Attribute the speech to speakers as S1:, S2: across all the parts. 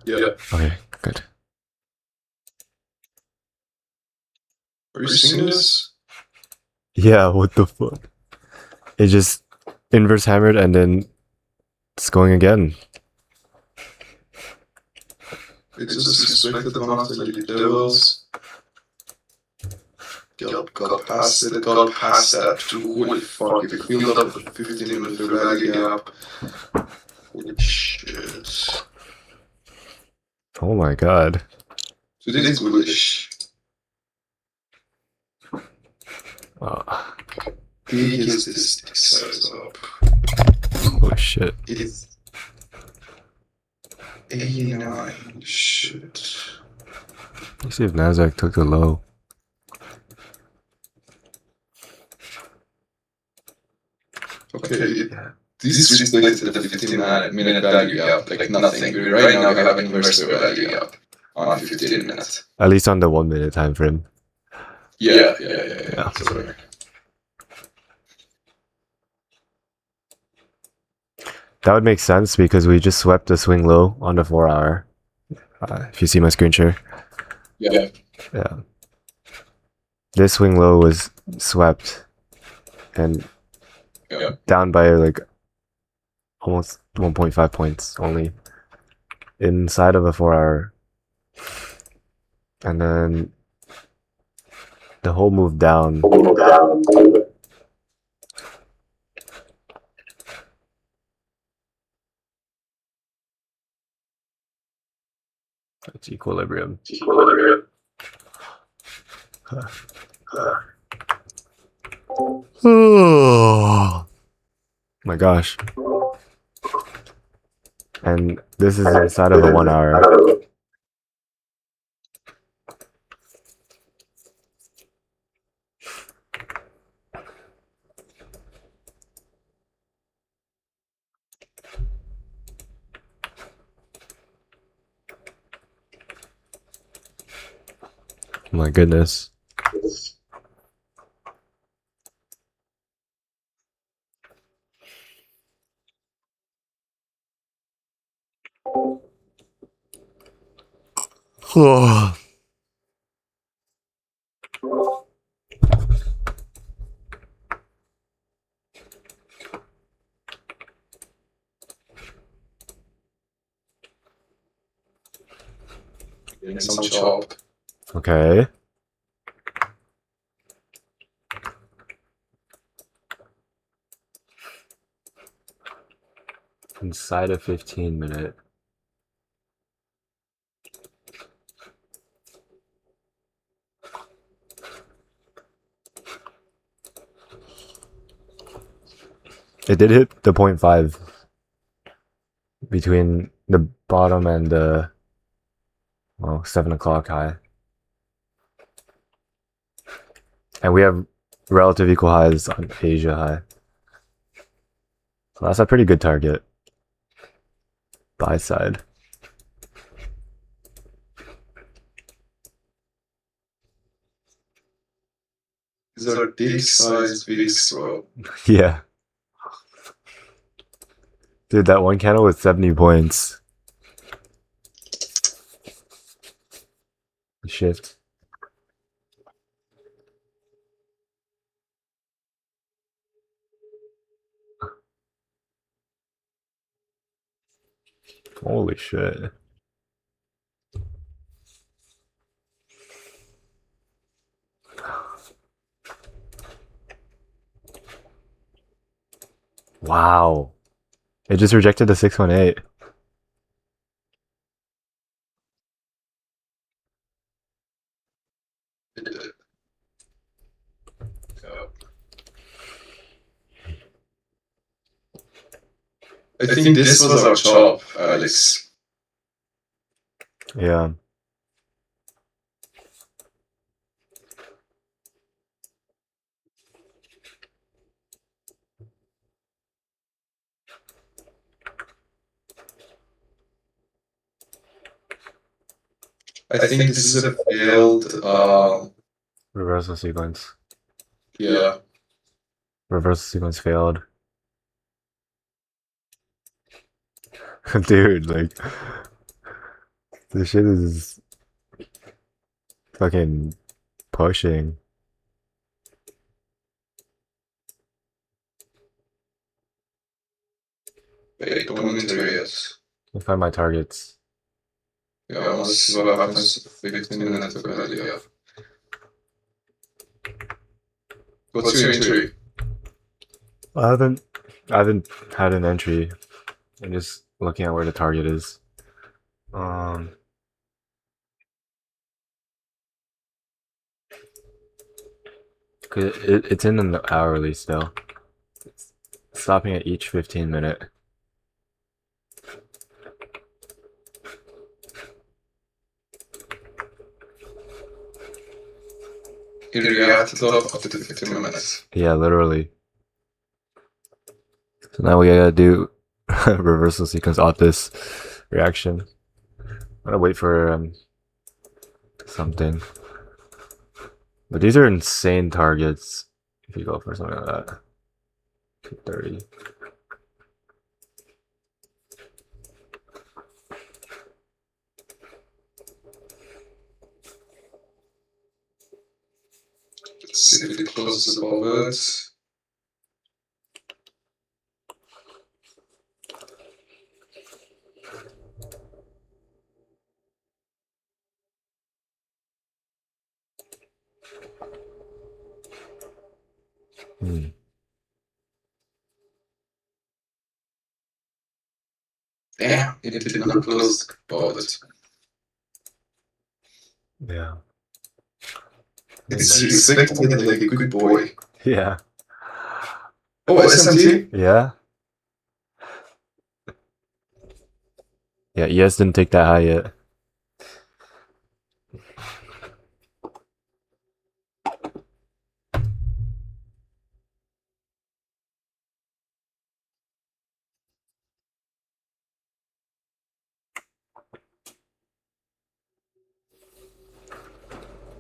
S1: Yeah.
S2: Okay, good.
S1: Are you seeing this?
S2: Yeah, what the fuck? It just inverse hammered and then it's going again.
S1: It's just expected one of the elite devils. Got past it, got past that too. Holy fuck, if it filled up with a 15-minute value gap. Holy shit.
S2: Oh my god.
S1: So this is bullish.
S2: Oh,
S1: Big is this stick size up.
S2: holy shit.
S1: It's 89. Shit.
S2: Let's see if Nasdaq took the low.
S1: Okay, this respected the 15-minute value gap like nothing. Right now we have an inverse value gap on 15 minutes.
S2: At least on the 1 minute time frame.
S1: Yeah. Sorry.
S2: That would make sense because we just swept the swing low on the 4 hour. If you see my screen share.
S1: Yeah.
S2: This swing low was swept and down by like almost 1.5 points only inside of a 4 hour. And then the whole move down. It's equilibrium. Oh my gosh. And this is inside of a 1 hour. My goodness. Oh.
S1: Getting some chop.
S2: Okay. Inside a 15-minute. It did hit the 0.5 between the bottom and the 7 o'clock high. And we have relative equal highs on Asia high. So that's a pretty good target. Buy side.
S1: These are big size VIX, bro.
S2: Yeah. Dude, that one candle was 70 points. Shift. Holy shit. Wow. It just rejected the 618.
S1: I think this was our chop, Alex.
S2: Yeah.
S1: I think this is a failed,
S2: Reversal sequence.
S1: yeah.
S2: Reversal sequence failed. Dude, like This shit is fucking pushing.
S1: Wait, don't enter yet.
S2: Let me find my targets.
S1: Yeah, I want to see what happens to 15-minute value gap. What's your entry?
S2: I haven't had an entry. I'm just looking at where the target is. Um, 'Cause it's in the hourly still. It's stopping at each 15-minute.
S1: Here you have to top up to 15 minutes.
S2: Yeah, literally. So now we gotta do reversal sequence off this reaction. I'm gonna wait for something. But these are insane targets if you go for something like that. 230.
S1: Let's see if it closes above it.
S2: Hmm.
S1: Damn, it did not close above it.
S2: Yeah.
S1: It's respected like a good boy.
S2: Yeah.
S1: Oh, SMT?
S2: Yeah. Yeah, ES didn't take that high yet.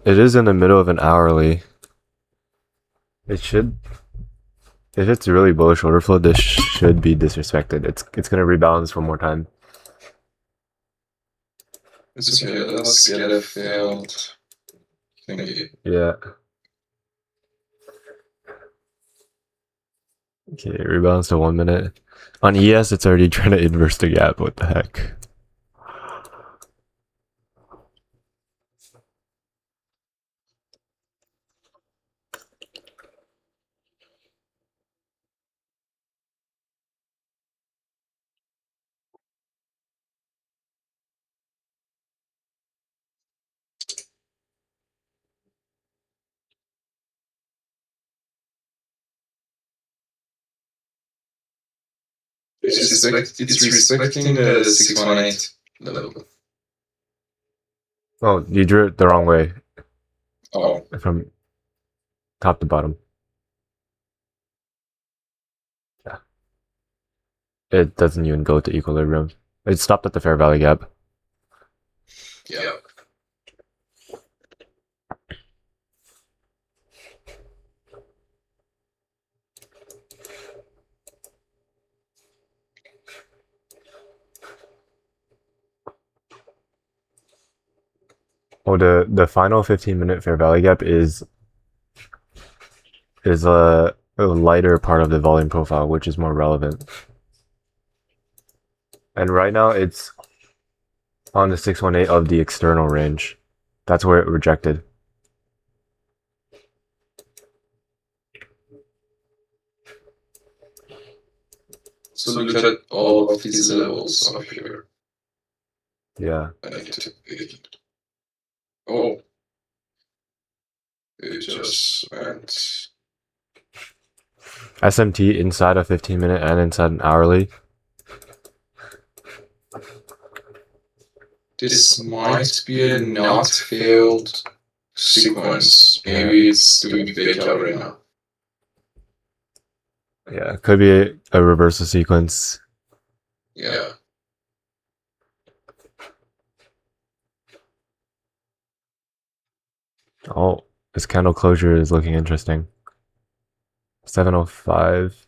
S2: It is in the middle of an hourly. It should, if it's really bullish order flow, this should be disrespected. It's gonna rebalance one more time.
S1: It's okay, let's get a failed thingy.
S2: Yeah. Okay, rebalance to 1 minute. On ES, it's already trying to inverse the gap. What the heck?
S1: It's respecting the 618 level.
S2: Oh, you drew it the wrong way.
S1: Oh.
S2: From top to bottom. Yeah. It doesn't even go to equilibrium. It stopped at the fair value gap.
S1: Yeah.
S2: Oh, the final 15-minute fair value gap is a lighter part of the volume profile, which is more relevant. And right now it's on the 618 of the external range. That's where it rejected.
S1: So look at all of these levels up here.
S2: Yeah.
S1: I need to pick. Oh. It just went.
S2: SMT inside a 15-minute and inside an hourly.
S1: This might be a not failed sequence. Maybe it's doing beta right now.
S2: Yeah, could be a reversal sequence.
S1: Yeah.
S2: Oh, this candle closure is looking interesting. 705.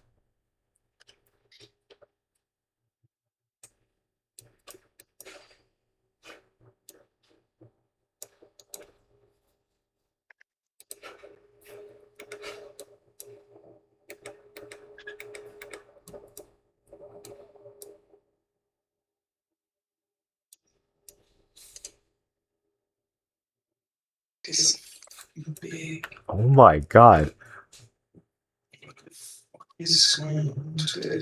S1: This is big.
S2: Oh my god.
S1: What the fuck is going on today?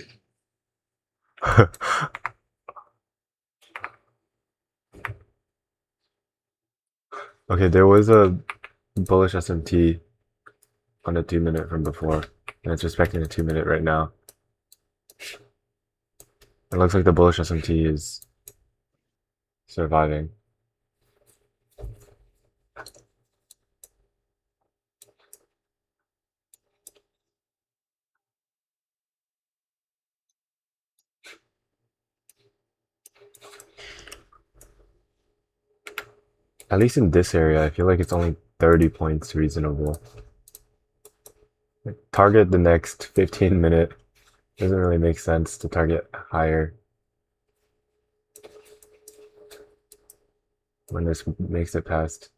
S2: Okay, there was a bullish SMT on a 2 minute from before, and it's respecting a 2 minute right now. It looks like the bullish SMT is surviving. At least in this area, I feel like it's only 30 points reasonable. Target the next 15 minute. Doesn't really make sense to target higher when this makes it past.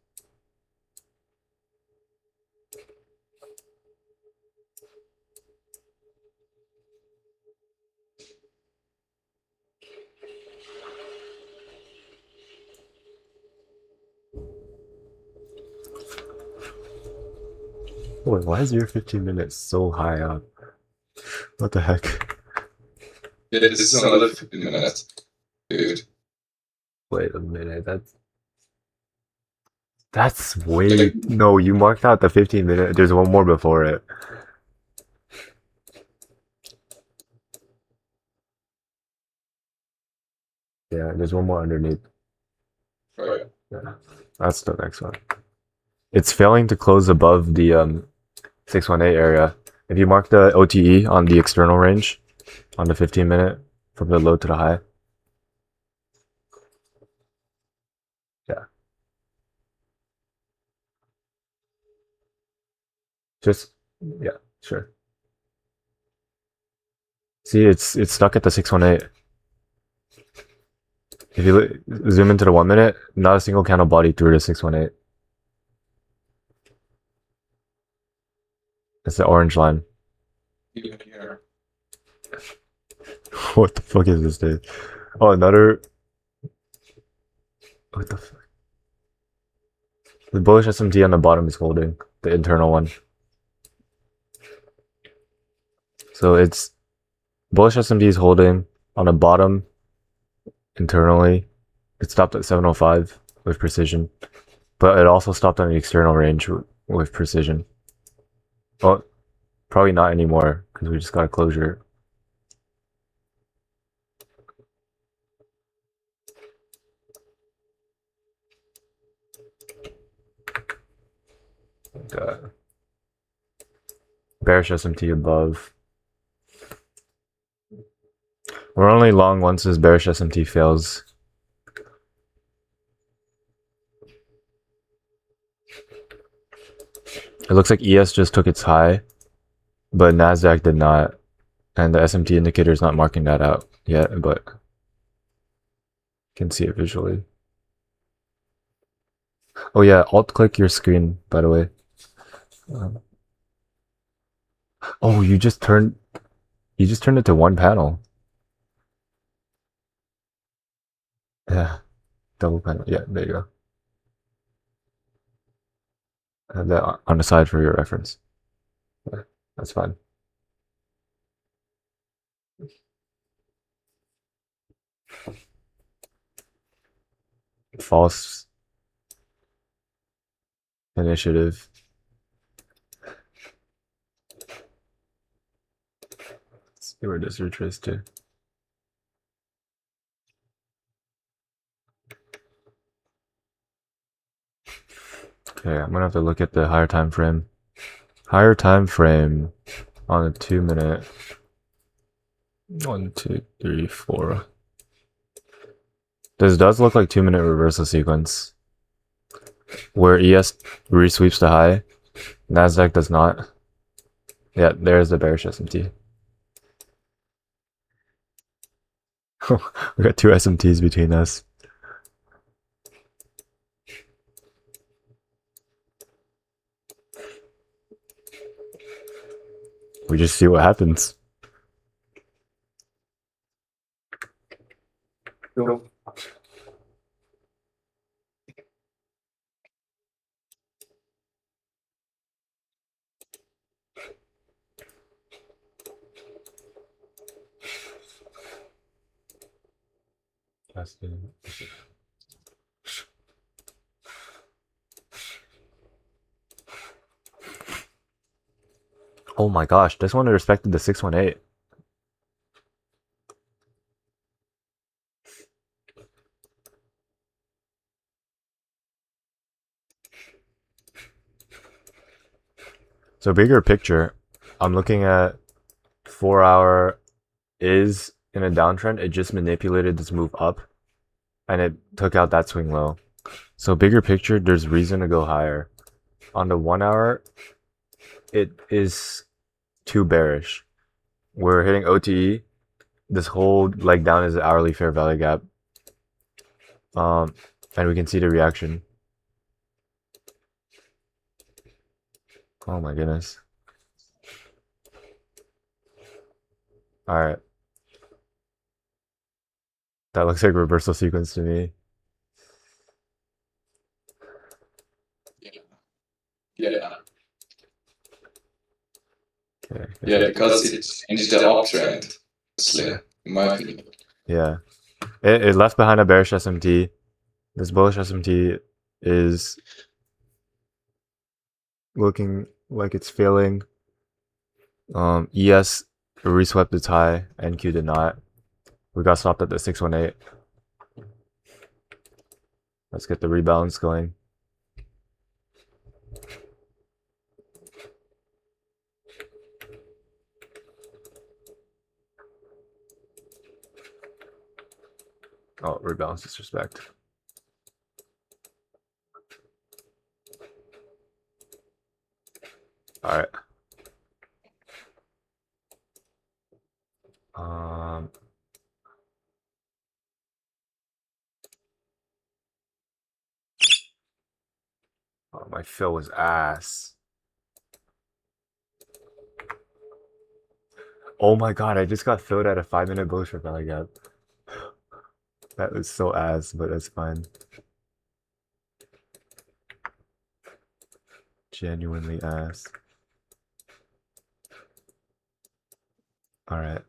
S2: Wait, why is your 15 minutes so high up? What the heck?
S1: Yeah, this is another 15 minutes, dude.
S2: Wait a minute, that's way no, you marked out the 15 minute. There's one more before it. Yeah, there's one more underneath.
S1: Right.
S2: Yeah, that's the next one. It's failing to close above the 618 area. If you mark the OTE on the external range on the 15 minute from the low to the high. Yeah. Just yeah, sure. See, it's stuck at the 618. If you zoom into the 1 minute, not a single candle body through the 618. It's the orange line.
S1: Even here.
S2: What the fuck is this, dude? Oh, another. What the fuck? The bullish SMT on the bottom is holding the internal one. So it's bullish SMT is holding on the bottom internally. It stopped at 705 with precision, but it also stopped on the external range with precision. Well, probably not anymore because we just got a closure. And, bearish SMT above. We're only long once this bearish SMT fails. It looks like ES just took its high, but NASDAQ did not. And the SMT indicator is not marking that out yet, but you can see it visually. Oh yeah, alt-click your screen, by the way. Oh, you just turned it to one panel. Yeah, double panel. Yeah, there you go. I have that on the side for your reference. Yeah, that's fine. False initiative. Let's see where this retrace to. Okay, I'm gonna have to look at the higher time frame. Higher time frame on a 2 minute. 1, 2, 3, 4. This does look like 2 minute reversal sequence, where ES resweeps the high, NASDAQ does not. Yeah, there's the bearish SMT. We got two SMTs between us. We just see what happens.
S1: No.
S2: asking. Oh my gosh, this one respected the 618. So bigger picture, I'm looking at 4 hour is in a downtrend. It just manipulated this move up and it took out that swing low. So bigger picture, there's reason to go higher. On the 1 hour, it is too bearish. We're hitting OTE. This whole leg down is an hourly fair value gap. And we can see the reaction. Oh my goodness. All right. That looks like reversal sequence to me.
S1: Yeah.
S2: Okay.
S1: Yeah, because it changed the uptrend, honestly, in my opinion.
S2: Yeah. It left behind a bearish SMT. This bullish SMT is looking like it's failing. ES reswept its high, NQ did not. We got stopped at the 618. Let's get the rebalance going. Oh, rebalance disrespect. All right. Oh, my fill was ass. Oh my god, I just got filled at a 5-minute bullish rally gap. That was so ass, but that's fine. Genuinely ass. Alright.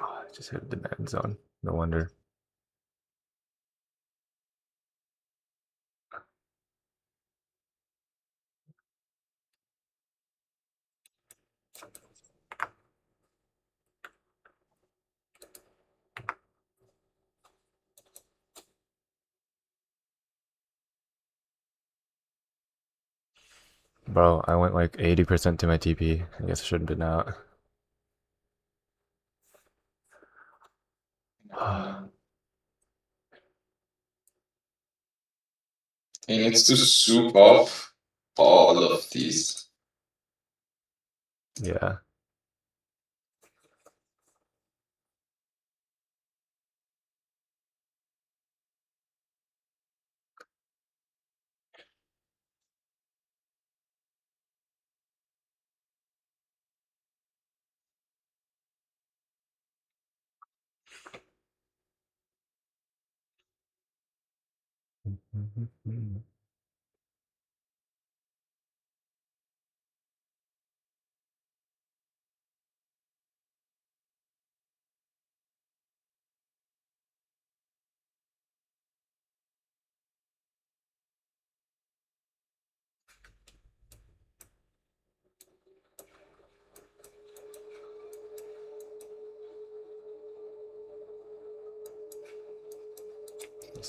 S2: Oh, I just hit a demand zone. No wonder. Bro, I went like 80% to my TP. I guess I should have been out.
S1: He needs to soup up all of these.
S2: Yeah.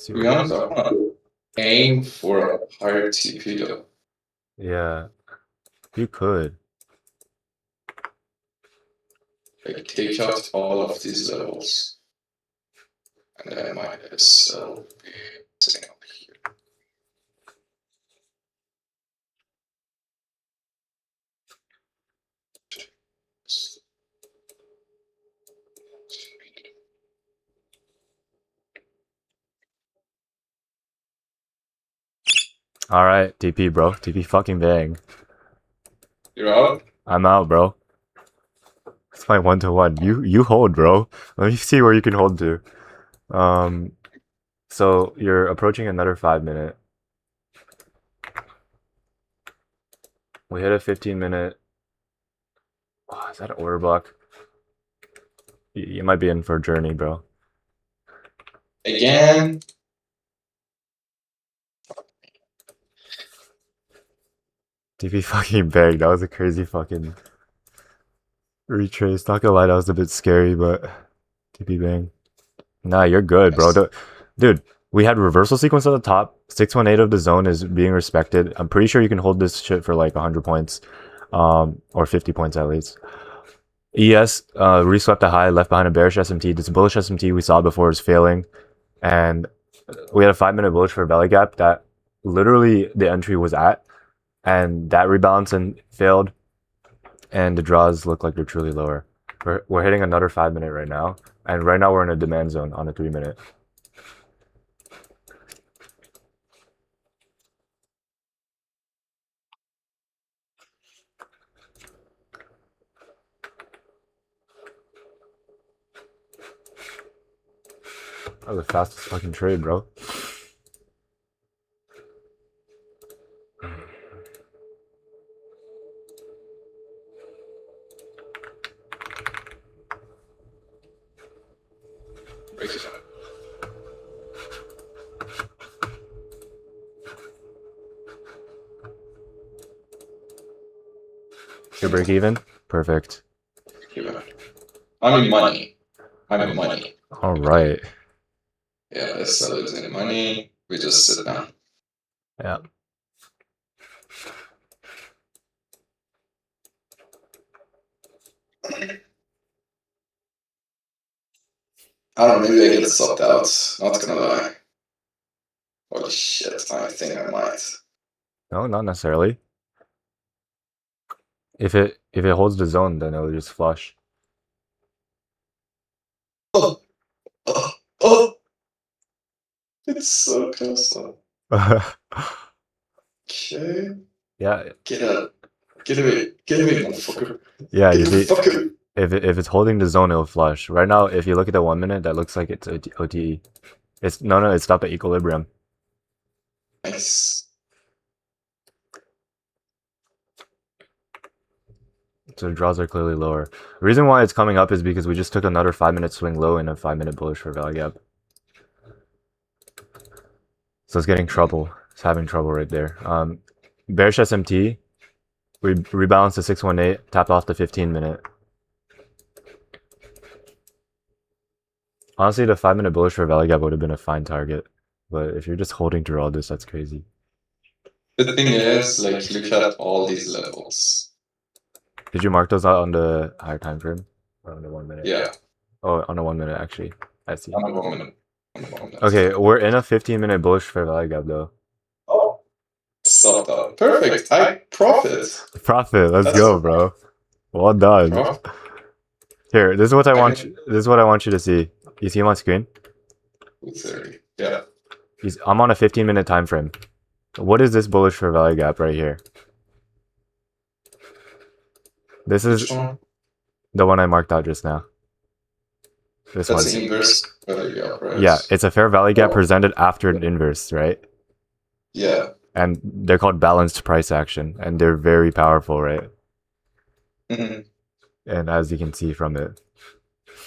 S1: To be honest, I want to aim for a higher TP though.
S2: Yeah. You could.
S1: Like take out all of these levels. And then I might as well be sitting up here.
S2: Alright, TP, bro. TP fucking bang.
S1: You're out?
S2: I'm out, bro. It's my 1-to-1. You hold, bro. Let me see where you can hold to. So you're approaching another 5 minute. We hit a 15 minute. Oh, is that an order block? You might be in for a journey, bro.
S1: Again.
S2: TP fucking bang. That was a crazy fucking retrace. Not gonna lie, that was a bit scary, but TP bang. Nah, you're good, bro.
S1: Nice.
S2: Dude, we had reversal sequence at the top. 618 of the zone is being respected. I'm pretty sure you can hold this shit for like 100 points, or 50 points at least. ES reswept a high, left behind a bearish SMT. This bullish SMT we saw before is failing, and we had a 5 minute bullish for belly gap that literally the entry was at, and that rebalanced and failed, and the draws look like they're truly lower. We're hitting another 5 minute right now, and right now we're in a demand zone on a 3 minute. That was the fastest fucking trade, bro.
S1: Breaks it up.
S2: Your break even? Perfect.
S1: I'm in money. I'm in money.
S2: All right.
S1: Yeah, let's not lose any money. We just sit down.
S2: Yeah.
S1: I don't know, maybe I get subbed out. Not gonna lie. Holy shit, I think I might.
S2: No, not necessarily. If it holds the zone, then it'll just flush.
S1: Oh, oh, oh! It's so close though. Okay.
S2: Yeah.
S1: Get out. Get away. Get away, motherfucker.
S2: Yeah, you
S1: Get the
S2: see,
S1: fuck away.
S2: if it's holding the zone, it'll flush. Right now, if you look at the 1 minute, that looks like it's OTE. It's no, it stopped at equilibrium.
S1: Nice.
S2: So the draws are clearly lower. The reason why it's coming up is because we just took another 5 minute swing low and a 5 minute bullish for value gap. So it's getting trouble. It's having trouble right there. Bearish SMT. We rebalanced to 618, tapped off the 15 minute. Honestly, the 5 minute bullish for value gap would have been a fine target. But if you're just holding through all this, that's crazy.
S1: The thing is, like, look at all these levels.
S2: Did you mark those out on the higher time frame? Or on the 1 minute?
S1: Yeah.
S2: Oh, on the 1 minute, actually. I see.
S1: On the 1 minute.
S2: Okay, we're in a 15 minute bullish for value gap, though.
S1: Oh, stopped out. Perfect. I profit.
S2: Profit, let's go, bro. Well done.
S1: Profit.
S2: Here, this is what I want. This is what I want you to see. You see my screen?
S1: 230. Yeah.
S2: I'm on a 15 minute time frame. What is this bullish for value gap right here? This is the one I marked out just now. This
S1: That's
S2: one.
S1: the inverse value gap, right?
S2: Yeah, it's a fair value gap presented after an inverse, right?
S1: Yeah.
S2: And they're called balanced price action, and they're very powerful, right?
S1: Mm-hmm.
S2: And as you can see from it.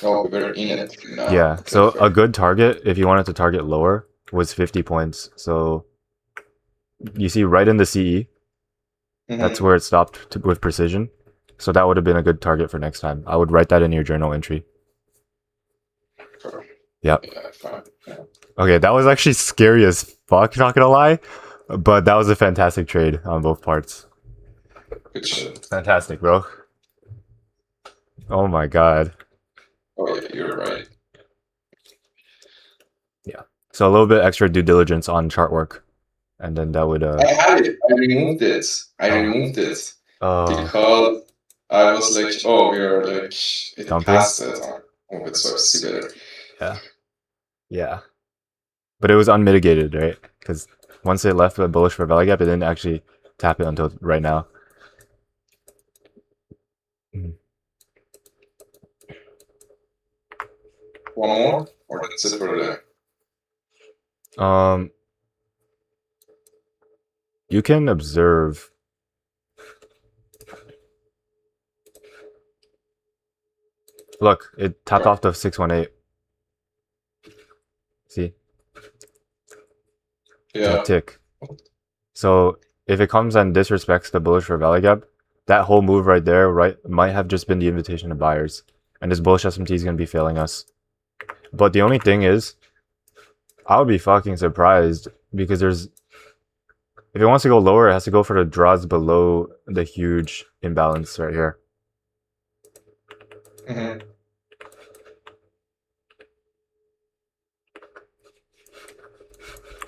S1: Oh, we're in it now.
S2: Yeah, so a good target, if you wanted to target lower, was 50 points. So you see right in the CE, that's where it stopped with precision. So that would have been a good target for next time. I would write that in your journal entry. Yep.
S1: Yeah, fine. Yeah.
S2: Okay, that was actually scary as fuck, not gonna lie. But that was a fantastic trade on both parts.
S1: Good shit.
S2: Fantastic, bro. Oh my god.
S1: Oh yeah, you're right.
S2: Yeah. So a little bit extra due diligence on chart work. And then that would
S1: I had it. I removed it. Because I was like, oh, we're like it passed it. Oh, it's so see better.
S2: Yeah. Yeah. But it was unmitigated, right? Because once it left the bullish for value gap, it didn't actually tap it until right now.
S1: One more? Or that's it for today?
S2: Um, you can observe. Look, it tapped off the 618. See?
S1: Yeah.
S2: That tick. So if it comes and disrespects the bullish for value gap, that whole move right there, right, might have just been the invitation to buyers. And this bullish SMT is going to be failing us. But the only thing is, I would be fucking surprised because there's, if it wants to go lower, it has to go for the draws below the huge imbalance right here.
S1: Mm-hmm.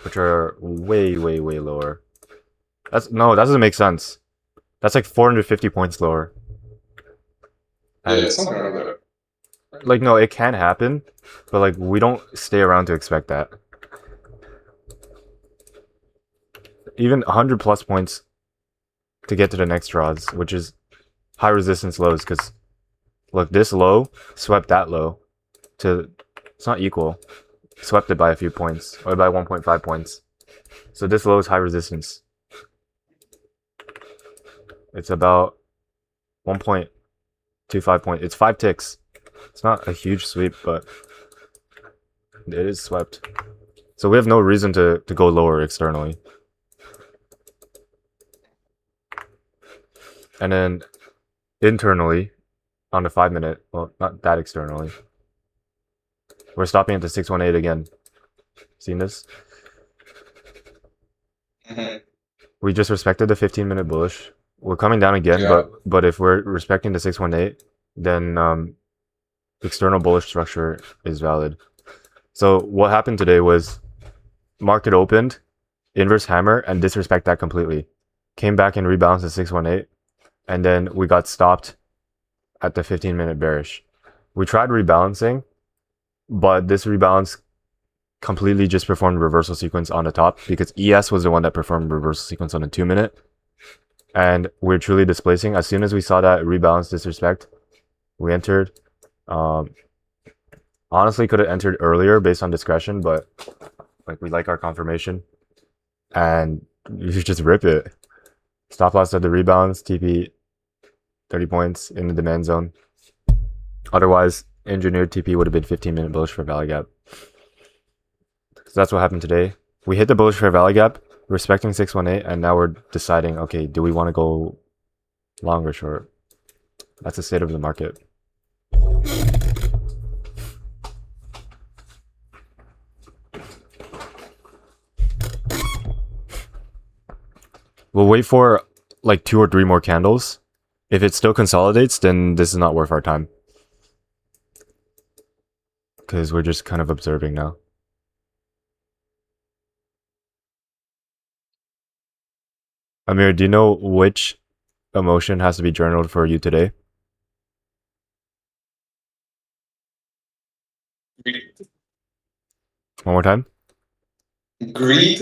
S2: Which are way, way, way lower. No, that doesn't make sense. That's like 450 points lower.
S1: Yeah, it's something like that.
S2: Like, no, it can happen, but like we don't stay around to expect that. Even 100 plus points to get to the next draws, which is high resistance lows, because look, this low swept that low to, it's not equal. Swept it by a few points, or by 1.5 points. So this low is high resistance. It's about 1.25 points. It's 5 ticks. It's not a huge sweep, but it is swept. So we have no reason to go lower externally. And then internally, on the 5 minute, well, not that externally, we're stopping at the 618 again. Seen this?
S1: Mm-hmm.
S2: We just respected the 15-minute bullish. We're coming down again,
S1: Yeah.
S2: but if we're respecting the 618, then external bullish structure is valid. So what happened today was market opened, inverse hammer, and disrespect that completely. Came back and rebalanced the 618, and then we got stopped at the 15-minute bearish. We tried rebalancing, but this rebalance completely just performed reversal sequence on the top because ES was the one that performed reversal sequence on the 2 minute. And we're truly displacing. As soon as we saw that rebalance disrespect, we entered. Honestly, could have entered earlier based on discretion, but like we like our confirmation. And you just rip it. Stop loss at the rebalance, TP 30 points in the demand zone. Otherwise, engineered TP would have been 15-minute bullish for value gap. So that's what happened today. We hit the bullish fair value gap, respecting 618, and now we're deciding, okay, do we want to go long or short? That's the state of the market. We'll wait for like 2 or 3 more candles. If it still consolidates, then this is not worth our time. Because we're just kind of observing now. Amir, do you know which emotion has to be journaled for you today?
S1: Greed.
S2: One more time?
S1: Greed?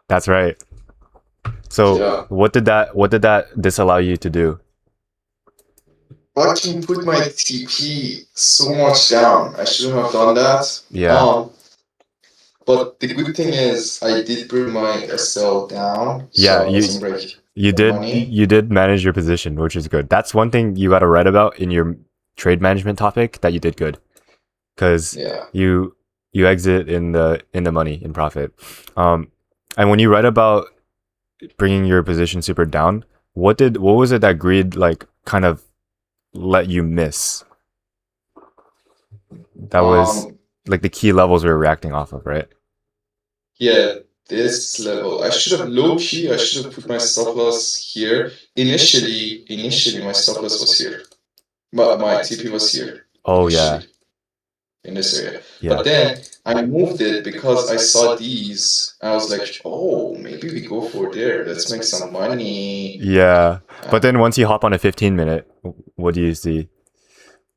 S2: That's right. So
S1: yeah.
S2: what did that disallow you to do?
S1: Fucking put my TP so much down. I shouldn't have done that.
S2: Yeah.
S1: But the good thing is I did bring my SL down.
S2: Yeah,
S1: so
S2: you did manage your position, which is good. That's one thing you got to write about in your trade management topic that you did good, because you exit in the money, in profit. And when you write about bringing your position super down, what was it that greed like kind of let you miss? That was like the key levels we were reacting off of, right?
S1: Yeah, this level. I should have low-key, I should have put my stop loss here. Initially my stop loss was here. But my TP was here.
S2: Oh yeah.
S1: In this area.
S2: Yeah.
S1: But then I moved it because I saw these. I was like, oh, maybe we go for there. Let's make some money.
S2: Yeah. But then once you hop on a 15-minute, what do you see?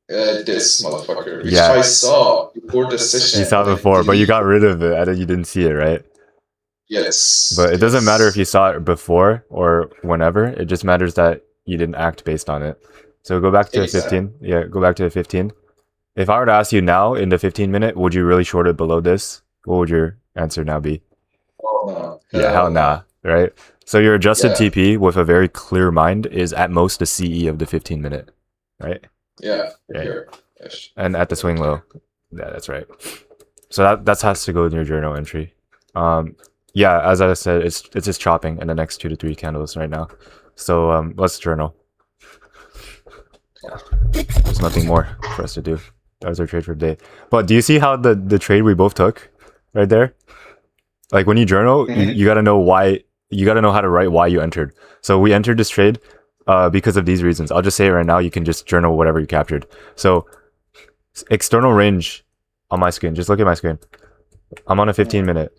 S1: This motherfucker, which I saw before the session.
S2: You saw it before, but you got rid of it and then you didn't see it, right?
S1: Yes.
S2: But it doesn't matter if you saw it before or whenever. It just matters that you didn't act based on it. So go back to the 15. Yeah, go back to the 15. If I were to ask you now in the 15-minute, would you really short it below this? What would your answer now be?
S1: no.
S2: Yeah, hell nah, right? So your adjusted
S1: Yeah.
S2: TP with a very clear mind is at most a CE of the 15-minute, right?
S1: Yeah.
S2: Right.
S1: Here. Ish.
S2: And at the swing low. Yeah, that's right. So that has to go in your journal entry. Yeah, as I said, it's just chopping in the next 2 to 3 candles right now. So let's journal. There's nothing more for us to do. That was our trade for the day. But do you see how the trade we both took right there? Like when you journal, you gotta know why. You gotta know how to write why you entered. So we entered this trade because of these reasons. I'll just say it right now. You can just journal whatever you captured. So external range on my screen. Just look at my screen. I'm on a 15-minute.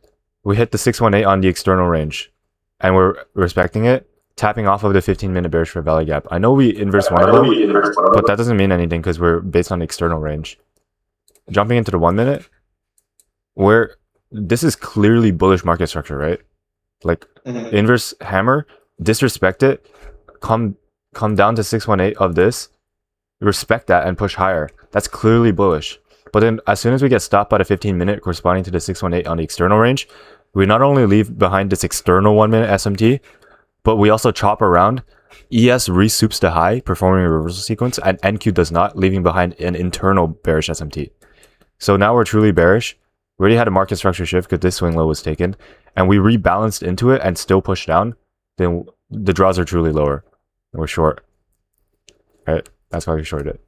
S2: We hit the 618 on the external range, and we're respecting it, tapping off of the 15-minute bearish fair value gap. I know we inverse one of them, but that doesn't mean anything because we're based on the external range. Jumping into the 1 minute, where this is clearly bullish market structure, right? Like inverse hammer, disrespect it, come down to 618 of this, respect that and push higher. That's clearly bullish. But then as soon as we get stopped by the 15-minute corresponding to the 618 on the external range, we not only leave behind this external 1 minute SMT, but we also chop around. ES resoups the high, performing a reversal sequence, and NQ does not, leaving behind an internal bearish SMT. So now we're truly bearish. We already had a market structure shift because this swing low was taken, and we rebalanced into it and still pushed down. Then the draws are truly lower. And we're short. Right? That's why we shorted it.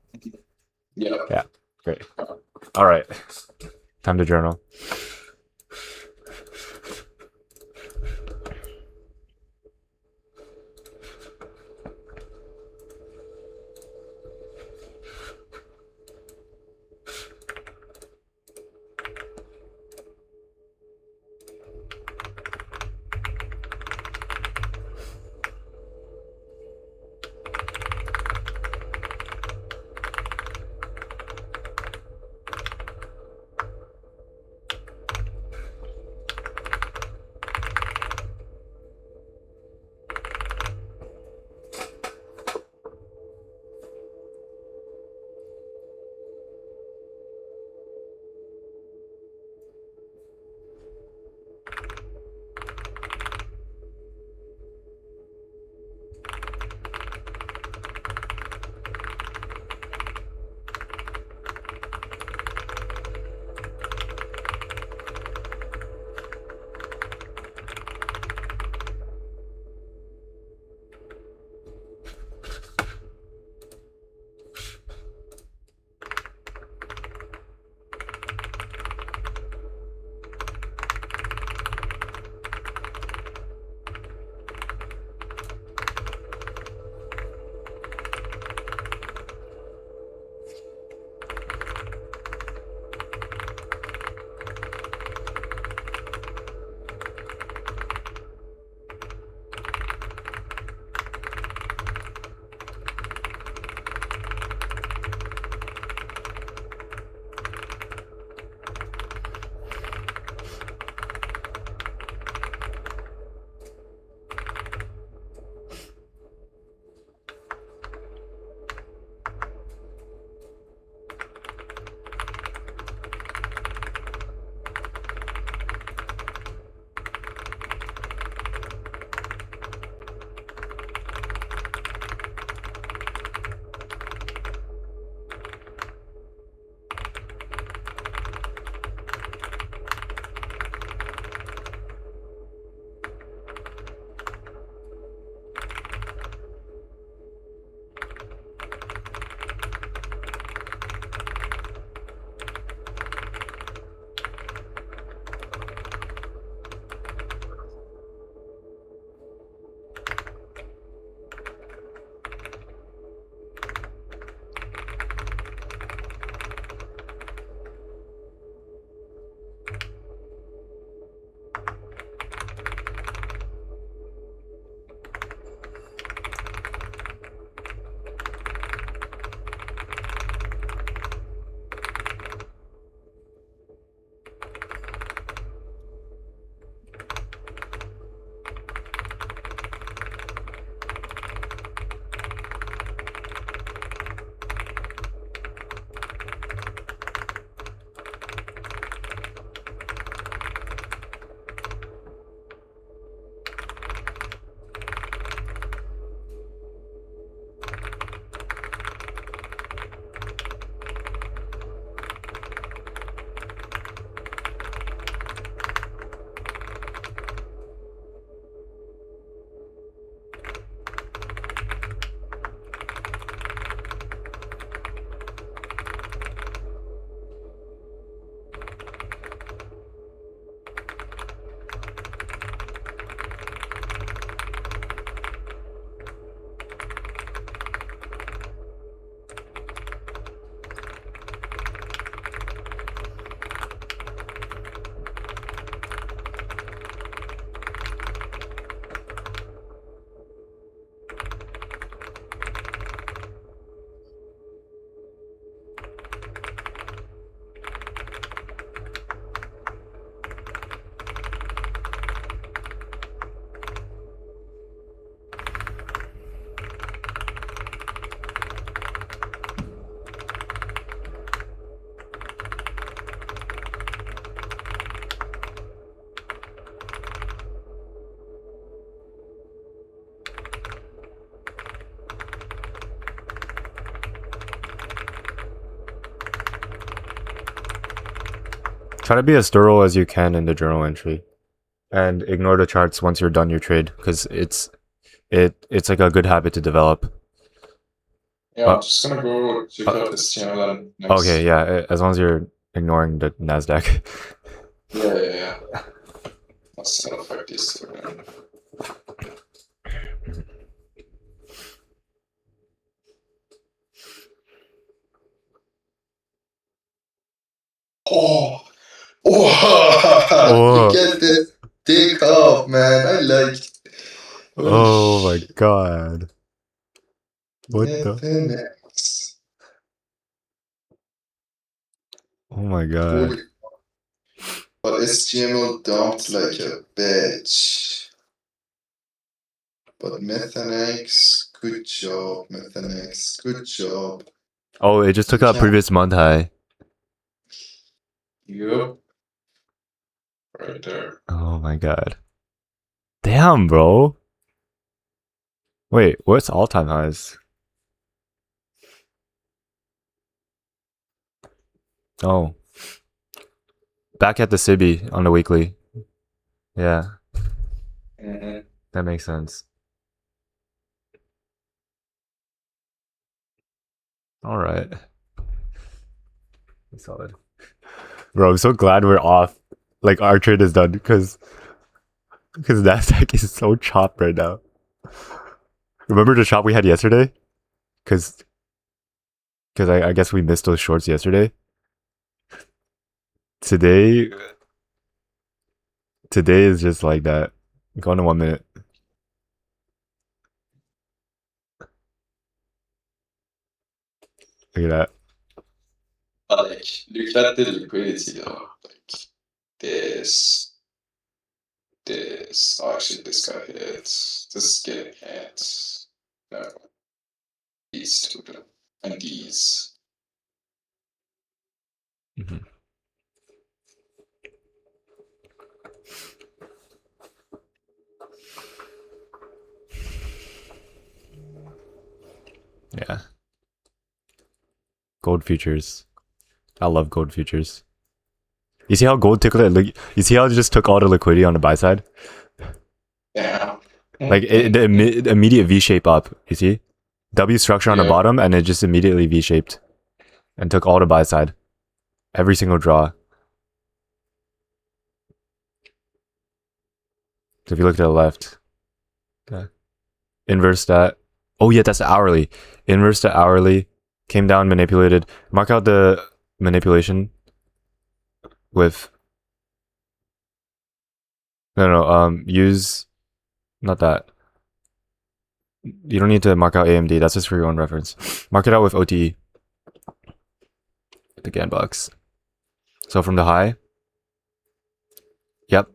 S2: Yeah. Great. All right. Time to journal. Try to be as thorough as you can in the journal entry, and ignore the charts once you're done your trade, because it's like a good habit to develop.
S1: Yeah, I'm just gonna go check out this channel and next.
S2: Okay, yeah, as long as you're ignoring the Nasdaq.
S1: Yeah. Let's not affect these two. Oh, look at this take off, man. I like it.
S2: Oh my god. What the?
S1: Methanex.
S2: Oh my god.
S1: But SGML dumped like a bitch. But Methanex, good job, Methanex, good job.
S2: Oh, it just took out previous month high.
S1: Yup. Right there.
S2: Oh my god. Damn, bro. Wait, what's all-time highs? Oh. Back at the Cibi on the weekly. Yeah,
S1: Mm-hmm.
S2: that makes sense. Alright. Solid. Bro, I'm so glad we're off. Like, our trade is done, because Nasdaq is so chopped right now. Remember the chop we had yesterday? Because I guess we missed those shorts yesterday. Today is just like that. Go on to 1 minute. Look at that.
S1: But like, look at the liquidity though. Like this. Oh, actually, this got hit. This is getting hit. No. These two. And these.
S2: Mm-hmm. Yeah. Gold futures. I love gold futures. You see how gold took it? You see how it just took all the liquidity on the buy side?
S1: Yeah.
S2: Like the immediate V shape up. You see, W structure on the bottom, and it just immediately V shaped, and took all the buy side. Every single draw. So if you look to the left, okay. Inverse that. Oh yeah, that's the hourly. Inverse the hourly. Came down, manipulated. Mark out the manipulation with. No. Use. Not that. You don't need to mark out AMD. That's just for your own reference. Mark it out with OTE. The GAN box. So from the high. Yep.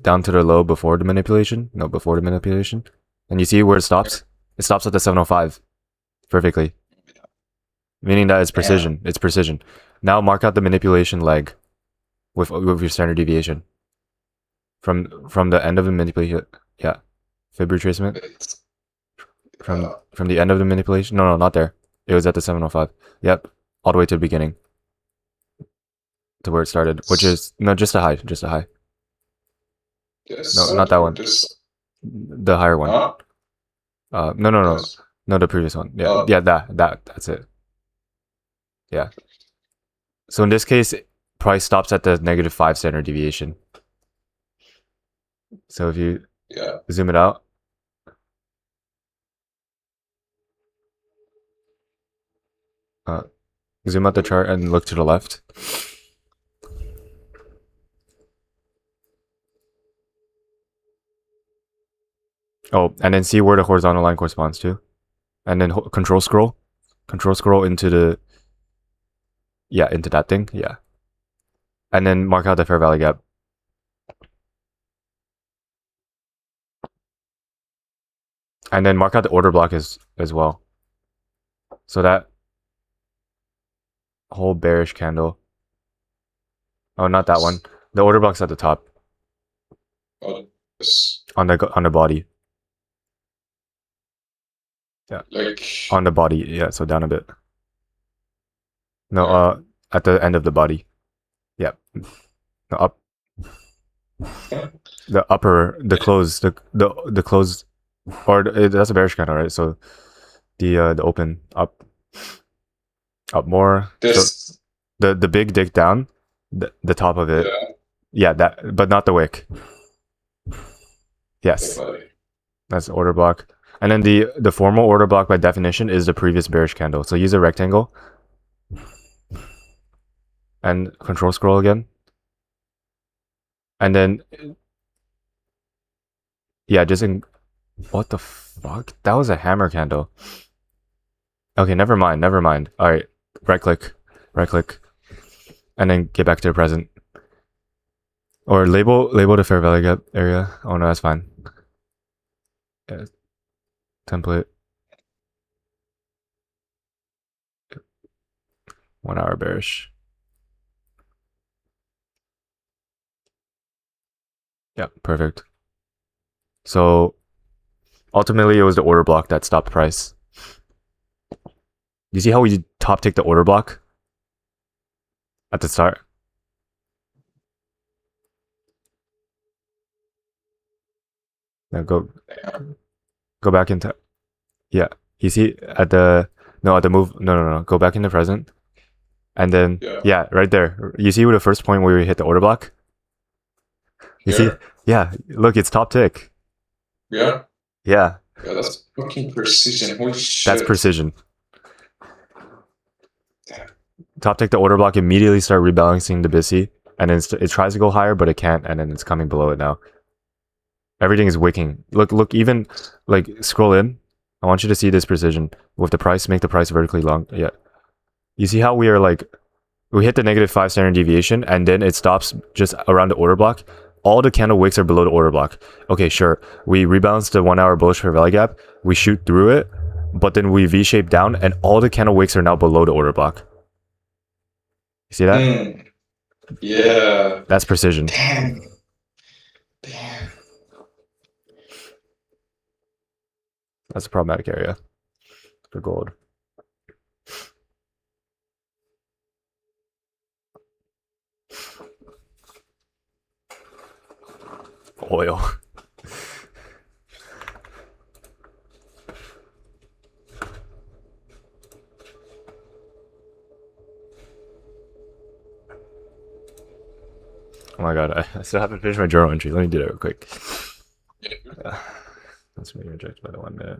S2: Down to the low before the manipulation. No, before the manipulation. And you see where it stops? It stops at the 705. Perfectly. Meaning that it's precision. It's precision. Now mark out the manipulation leg with your standard deviation. From the end of the manipulation. Yeah. Fib retracement. From the end of the manipulation. No, not there. It was at the 705. Yep. All the way to the beginning. To where it started. Which is just a high. Just a high. No, not that one. The higher one. No. No, the previous one. Yeah, that's it. Yeah. So in this case, price stops at the -5 standard deviation. So if you zoom it out. Zoom out the chart and look to the left. Oh, and then see where the horizontal line corresponds to. And then control scroll. Control scroll into the... Yeah, into that thing. Yeah. And then mark out the fair value gap. And then mark out the order block as well. So that whole bearish candle. Oh, not that one. The order block's at the top. On the body. Yeah. Like on the body. Yeah, so down a bit. No, at the end of the body. Yeah. The up, the upper, the close, the close, or that's a bearish candle, right? So the open up more. So
S1: This,
S2: the big dick down, the top of it. Yeah, that, but not the wick. Yes, that's the order block. And then the formal order block by definition is the previous bearish candle. So use a rectangle and control scroll again. And then, yeah, just in, what the fuck? That was a hammer candle. Okay, never mind. All right, right click, and then get back to the present. Or label the fair value gap area. Oh no, that's fine. Yeah. Template. 1 hour bearish. Yeah, perfect. So ultimately it was the order block that stopped price. You see how we top tick the order block at the start? Now go back into, yeah. You see at the, no, at the move, no. Go back into present. And then, yeah, right there. You see the first point where we hit the order block? You see? Yeah, look, it's top tick.
S1: Yeah.
S2: Yeah.
S1: Yeah, that's fucking precision. Holy shit.
S2: That's precision. Top tick the order block, immediately start rebalancing the BISI, and then it tries to go higher, but it can't, and then it's coming below it now. Everything is wicking. Look, even, like, scroll in. I want you to see this precision. With the price, make the price vertically long. Yeah. You see how we are, like, we hit the -5 standard deviation, and then it stops just around the order block. All the candle wicks are below the order block. Okay, sure. We rebalance the 1 hour bullish fair value gap. We shoot through it, but then we V-shape down, and all the candle wicks are now below the order block. You see that?
S1: Yeah.
S2: That's precision.
S1: Damn.
S2: That's a problematic area for gold. Oil. Oh my god, I still haven't finished my journal entry. Let me do that real quick. That's me rejected by the 1 minute.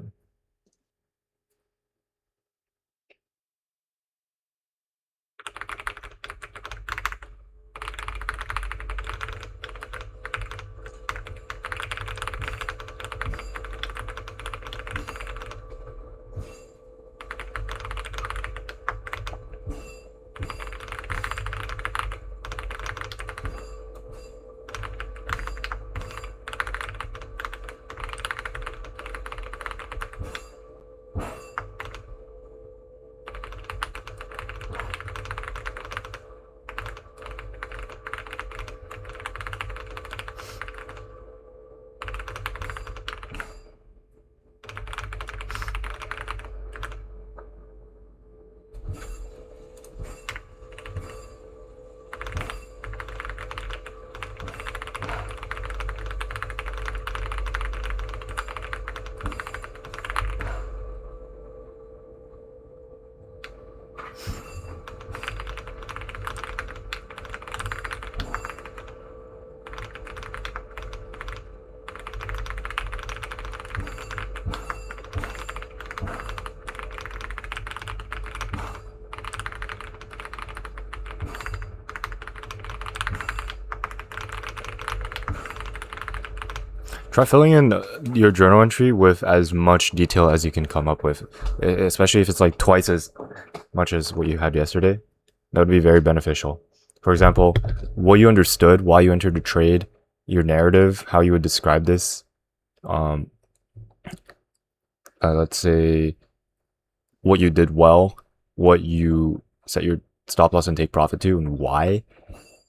S2: Try filling in your journal entry with as much detail as you can come up with, especially if it's like twice as much as what you had yesterday. That would be very beneficial. For example, what you understood, why you entered the trade, your narrative, how you would describe this. Let's say what you did well, what you set your stop loss and take profit to, and why,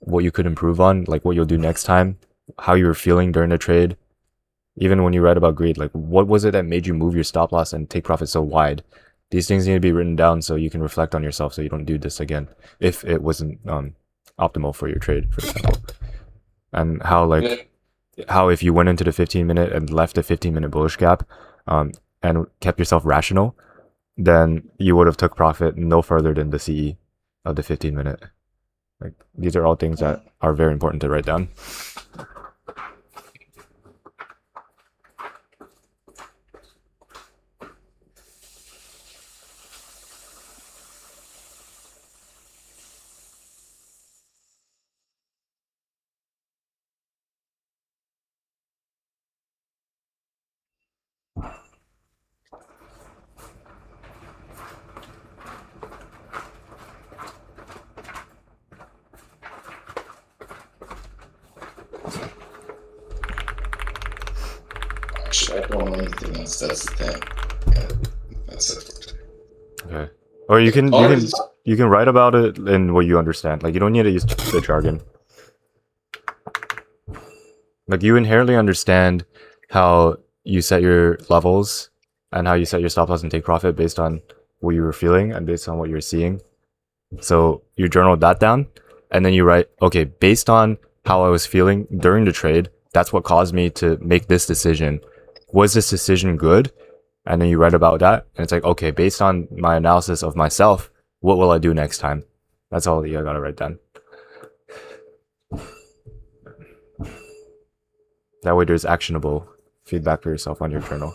S2: what you could improve on, like what you'll do next time, how you were feeling during the trade. Even when you read about greed, like what was it that made you move your stop loss and take profit so wide? These things need to be written down so you can reflect on yourself so you don't do this again if it wasn't optimal for your trade, for example. and how like how if you went into the 15-minute and left the 15-minute bullish gap, and kept yourself rational, then you would have took profit no further than the CE of the 15-minute. Like these are all things that are very important to write down.
S1: Actually, I don't know anything else. That's the thing. Yeah, that's it for today.
S2: Okay. Or you can write about it in what you understand. Like you don't need to use the jargon. Like you inherently understand how you set your levels and how you set your stop loss and take profit based on what you were feeling and based on what you're seeing. So you journal that down and then you write, okay, based on how I was feeling during the trade, that's what caused me to make this decision. Was this decision good? And then you write about that. And it's like, okay, based on my analysis of myself, what will I do next time? That's all you gotta write down. That way there's actionable feedback for yourself on your journal.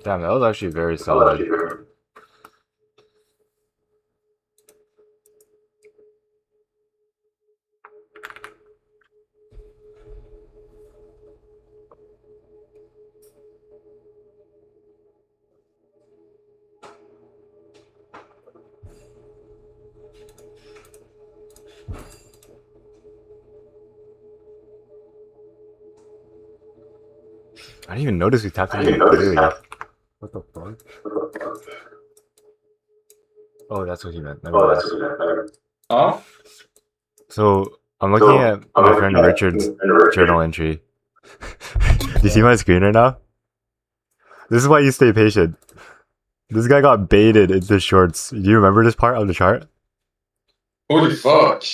S2: Damn, that was actually very solid. I didn't even notice we tapped into the daily. What the fuck? Oh, that's what he meant. Never mind.
S1: Huh?
S2: So I'm looking at my friend Richard's journal entry. Do you see my screen right now? This is why you stay patient. This guy got baited into shorts. Do you remember this part of the chart?
S1: Holy fuck.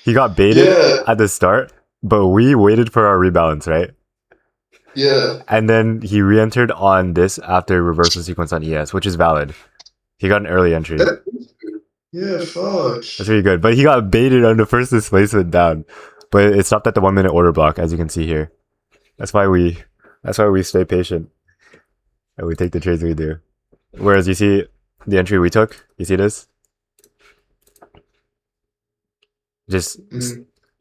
S2: He got baited
S1: Yeah.
S2: at the start, but we waited for our rebalance, right?
S1: Yeah.
S2: And then he re-entered on this after reversal sequence on ES, which is valid. He got an early entry.
S1: Yeah, fuck.
S2: That's really good. But he got baited on the first displacement down. But it stopped at the 1 minute order block, as you can see here. That's why we stay patient. And we take the trades we do. Whereas you see the entry we took, you see this? Just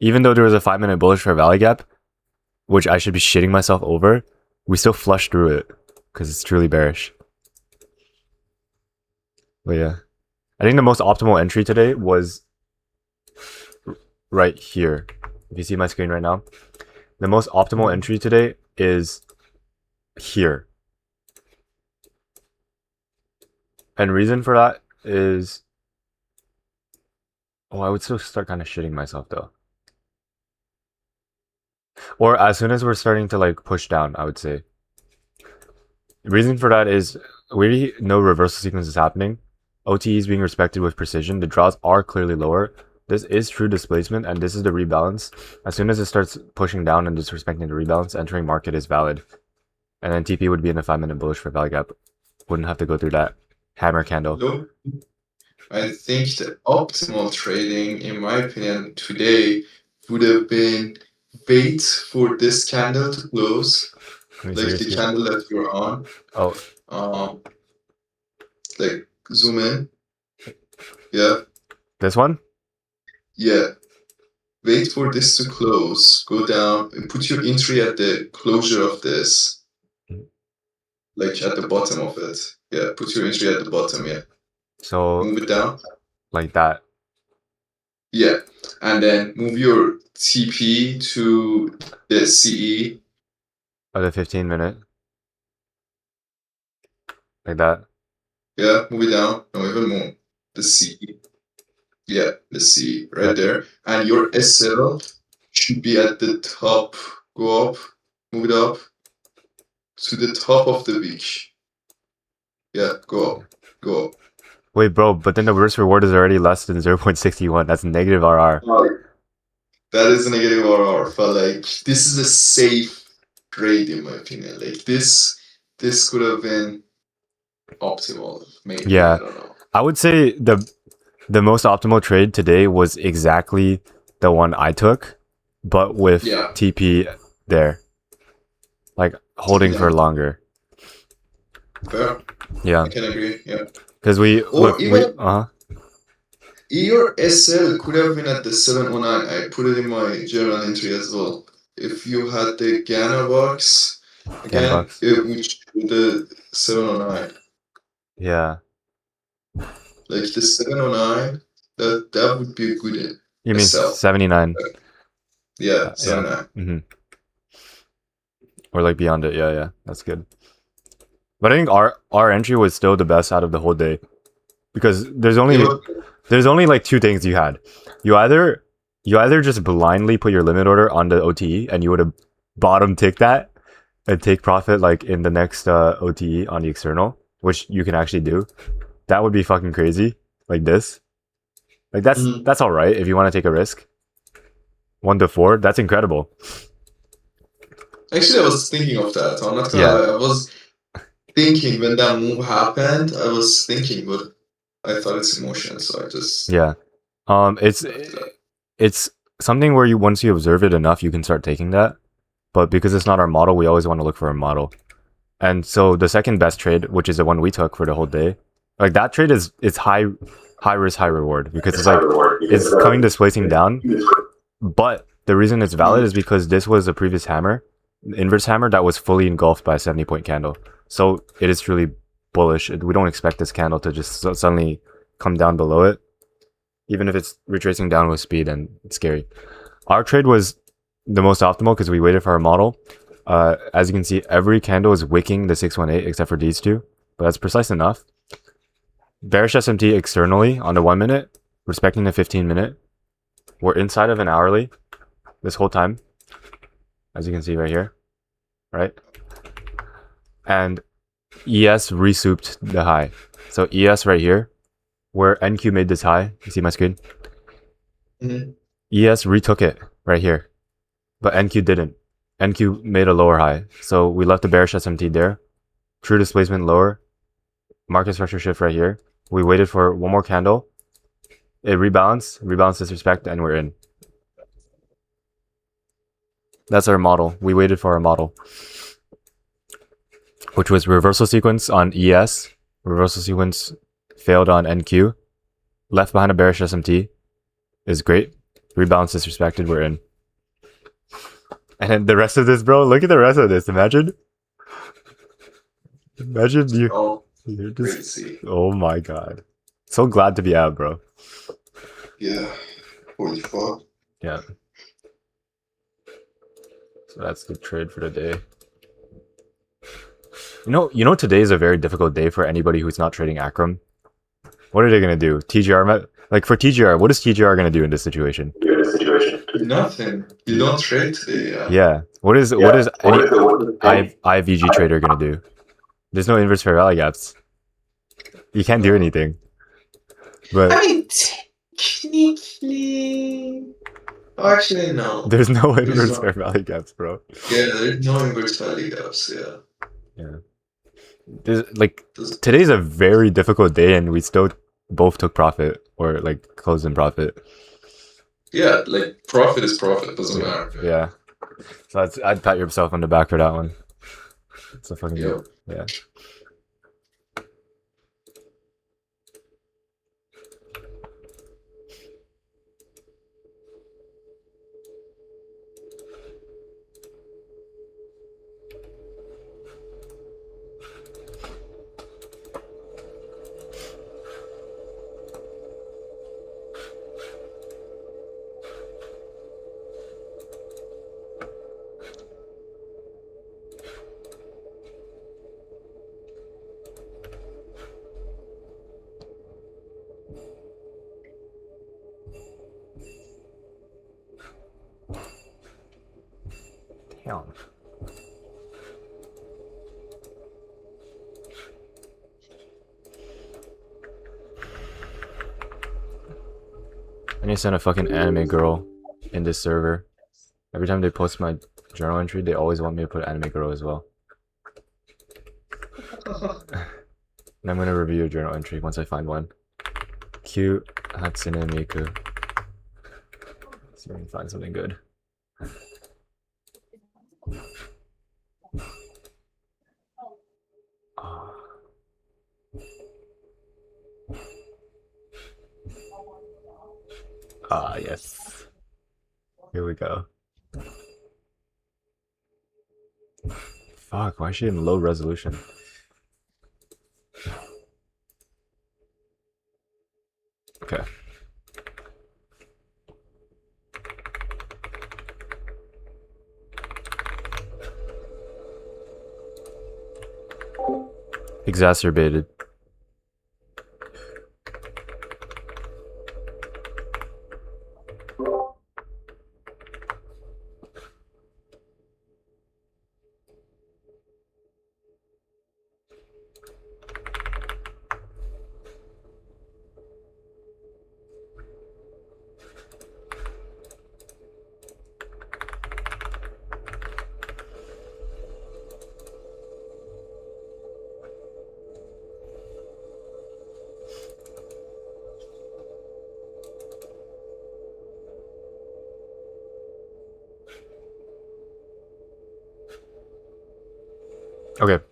S2: even though there was a 5 minute bullish for a valley gap, which I should be shitting myself over, we still flushed through it because it's truly bearish. But yeah, I think the most optimal entry today was right here. If you see my screen right now, the most optimal entry today is here. And reason for that is, oh, I would still start kind of shitting myself though. Or as soon as we're starting to like push down, I would say. The reason for that is we already know reversal sequence is happening. OTE is being respected with precision. The draws are clearly lower. This is true displacement, and this is the rebalance. As soon as it starts pushing down and disrespecting the rebalance, entering market is valid. And then TP would be in the 5 minute bullish for value gap. Wouldn't have to go through that hammer candle.
S1: No. I think the optimal trading, in my opinion, today would have been wait for this candle to close, like the candle that you're on.
S2: Oh.
S1: Like zoom in. Yeah.
S2: This one?
S1: Yeah. Wait for this to close. Go down and put your entry at the closure of this. Like at the bottom of it. Yeah. Put your entry at the bottom. Yeah.
S2: So
S1: move it down.
S2: Like that.
S1: Yeah. And then move your TP to the CE.
S2: Of the 15 minute. Like that.
S1: Yeah, move it down. No, even more. The C. Yeah, the C right there. And your SL should be at the top. Go up. Move it up to the top of the week. Yeah, go up. Go up.
S2: Wait, bro, but then the risk reward is already less than 0.61. That's negative RR.
S1: That is a negative RR, but like this is a safe trade in my opinion. Like this could have been optimal, maybe.
S2: Yeah.
S1: I don't know.
S2: I would say the most optimal trade today was exactly the one I took, but with TP there. Like holding for longer.
S1: Fair.
S2: Yeah.
S1: I can agree, yeah.
S2: Because
S1: your SL could have been at the 709. I put it in my journal entry as well. If you had the Ghana box again, which the 709.
S2: Yeah.
S1: Like the 709, that would be a good.
S2: You mean 79?
S1: Yeah, 79.
S2: Mm-hmm. Or like beyond it, yeah, that's good. But I think our entry was still the best out of the whole day, because there's only like two things you had. You either just blindly put your limit order on the OTE and you would have bottom tick that and take profit like in the next OTE on the external, which you can actually do. That would be fucking crazy. Like this. Like that's all right if you want to take a risk. 1 to 4, that's incredible.
S1: Actually, I was thinking of that. I'm not gonna lie. I was thinking when that move happened. I was thinking, but I thought it's emotion, so I just
S2: it's something where you once you observe it enough, you can start taking that. But because it's not our model, we always want to look for a model. And so the second best trade, which is the one we took for the whole day, like that trade is it's high risk, high reward because it's like it's coming displacing down. But the reason it's valid is because this was a previous hammer, inverse hammer that was fully engulfed by a 70-point candle. So it is truly bullish. We don't expect this candle to just suddenly come down below it, even if it's retracing down with speed, and it's scary. Our trade was the most optimal because we waited for our model. As you can see, every candle is wicking the 618 except for these two, but that's precise enough. Bearish SMT externally on the 1 minute, respecting the 15 minute. We're inside of an hourly this whole time, as you can see right here, right? And ES resouped the high. So ES right here, where NQ made this high, you see my screen? ES retook it right here, but NQ didn't. NQ made a lower high. So we left the bearish SMT there. True displacement lower. Market structure shift right here. We waited for one more candle. It rebalanced disrespect, and we're in. That's our model. We waited for our model, which was reversal sequence on ES. Reversal sequence failed on NQ. Left behind a bearish SMT is great. Rebalance disrespected, we're in. And then the rest of this, bro, look at the rest of this. Imagine you're just
S1: crazy.
S2: Oh my god. So glad to be out, bro.
S1: Yeah. Holy fuck.
S2: Yeah. So that's the trade for the day. You know today is a very difficult day for anybody who's not trading Akram. What are they gonna do? TGR like for TGR, what is TGR gonna do in this situation?
S1: Nothing. You don't trade today, yeah.
S2: Yeah. What is any IVG trader gonna do? There's no inverse fair value gaps. You can't do anything. But
S1: I mean, technically, actually no.
S2: There's no inverse fair value gaps, bro.
S1: Yeah, there's no inverse value gaps. Yeah.
S2: Yeah. Today's a very difficult day, and we still both took profit or like closed in profit.
S1: Yeah, like profit is profit, doesn't matter.
S2: Yeah. So I'd pat yourself on the back for that one. It's a fucking
S1: Yep.
S2: Yeah. Damn. I need to send a fucking anime girl in this server. Every time they post my journal entry, they always want me to put anime girl as well. And I'm gonna review a journal entry once I find one. Cute Hatsune Miku. Let's see if I can find something good. Yes. Here we go. Fuck, why is she in low resolution? Okay. Exacerbated. Okay.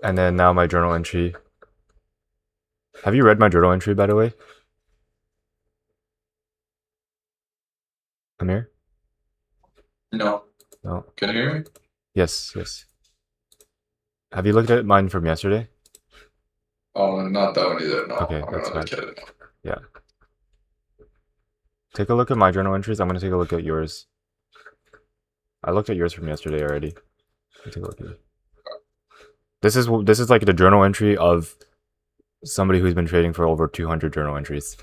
S2: And then now my journal entry. Have you read my journal entry, by the way? Amir?
S1: No.
S2: No.
S1: Can you hear me?
S2: Yes, yes. Have you looked at mine from yesterday?
S1: Oh, not that one either. No.
S2: Okay,
S1: I'm
S2: that's
S1: gonna look
S2: fine.
S1: at it now.
S2: Yeah. Take a look at my journal entries. I'm gonna take a look at yours. I looked at yours from yesterday already. Take a look at it. This is like the journal entry of somebody who's been trading for over 200 journal entries.